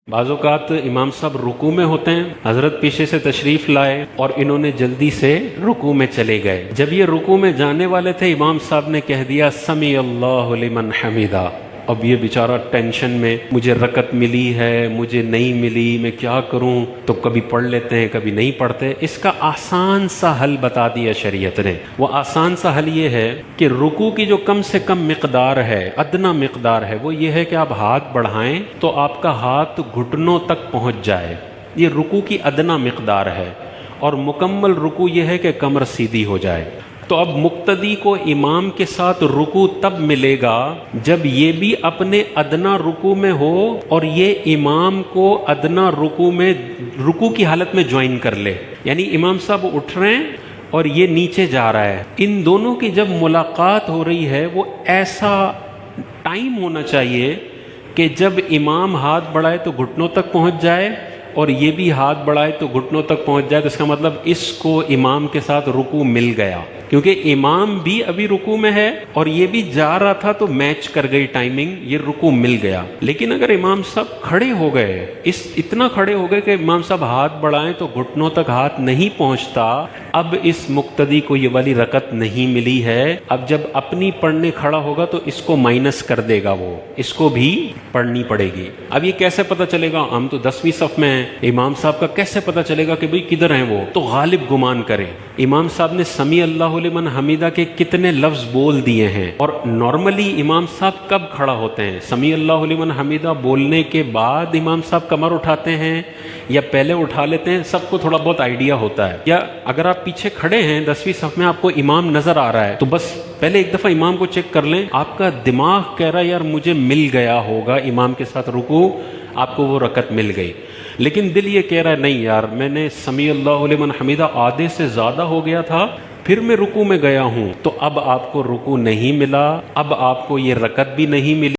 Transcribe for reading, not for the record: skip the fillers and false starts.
بعض اوقات امام صاحب رکوع میں ہوتے ہیں، حضرت پیچھے سے تشریف لائے اور انہوں نے جلدی سے رکوع میں چلے گئے۔ جب یہ رکوع میں جانے والے تھے، امام صاحب نے کہہ دیا سمی اللہ لمن حمیدہ۔ اب یہ بیچارہ ٹینشن میں، مجھے رکعت ملی ہے، مجھے نہیں ملی، میں کیا کروں؟ تو کبھی پڑھ لیتے ہیں، کبھی نہیں پڑھتے۔ اس کا آسان سا حل بتا دیا شریعت نے۔ وہ آسان سا حل یہ ہے کہ رکوع کی جو کم سے کم مقدار ہے، ادنا مقدار ہے، وہ یہ ہے کہ آپ ہاتھ بڑھائیں تو آپ کا ہاتھ گھٹنوں تک پہنچ جائے۔ یہ رکوع کی ادنا مقدار ہے، اور مکمل رکوع یہ ہے کہ کمر سیدھی ہو جائے۔ تو اب مقتدی کو امام کے ساتھ رکوع تب ملے گا جب یہ بھی اپنے ادنا رکوع میں ہو اور یہ امام کو ادنا رکوع میں، رکوع کی حالت میں جوائن کر لے۔ یعنی امام صاحب اٹھ رہے ہیں اور یہ نیچے جا رہا ہے، ان دونوں کی جب ملاقات ہو رہی ہے وہ ایسا ٹائم ہونا چاہیے کہ جب امام ہاتھ بڑھائے تو گھٹنوں تک پہنچ جائے اور یہ بھی ہاتھ بڑھائے تو گھٹنوں تک پہنچ جائے۔ تو اس کا مطلب اس کو امام کے ساتھ رکوع مل گیا، کیونکہ امام بھی ابھی رکوع میں ہے اور یہ بھی جا رہا تھا، تو میچ کر گئی ٹائمنگ، یہ رکوع مل گیا۔ لیکن اگر امام صاحب کھڑے ہو گئے، اتنا کھڑے ہو گئے کہ امام صاحب ہاتھ بڑھائیں تو گھٹنوں تک ہاتھ نہیں پہنچتا، اب اس مقتدی کو یہ والی رکعت نہیں ملی ہے۔ اب جب اپنی پڑھنے کھڑا ہوگا تو اس کو مائنس کر دے گا، وہ اس کو بھی پڑھنی پڑے گی۔ اب یہ کیسے پتہ چلے گا؟ ہم تو 10ویں صف میں ہیں، امام صاحب کا کیسے پتہ چلے گا کہ بھئی کدھر ہیں وہ؟ تو غالب گمان کریں، امام صاحب نے سمیع اللہ لمن حمیدہ کے کتنے لفظ بول دیے ہیں، اور نارملی امام صاحب کب کھڑا ہوتے ہیں؟ سمیع اللہ لمن حمیدہ بولنے کے بعد امام صاحب کمر اٹھاتے ہیں یا پہلے اٹھا لیتے ہیں؟ سب کو تھوڑا بہت آئیڈیا ہوتا ہے۔ یا اگر آپ پیچھے کھڑے ہیں 10ویں صف میں، آپ کو امام نظر آ رہا ہے، تو بس پہلے ایک دفعہ امام کو چیک کر لیں۔ آپ کا دماغ کہہ رہا ہے یار مجھے مل گیا ہوگا امام کے ساتھ رکوع، آپ کو وہ رکعت مل گئی، لیکن دل یہ کہہ رہا ہے نہیں یار، میں نے سمیع اللہ لمن حمیدہ آدھے سے زیادہ ہو گیا تھا، پھر میں رکوع میں گیا ہوں، تو اب آپ کو رکوع نہیں ملا، اب آپ کو یہ رکعت بھی نہیں ملی۔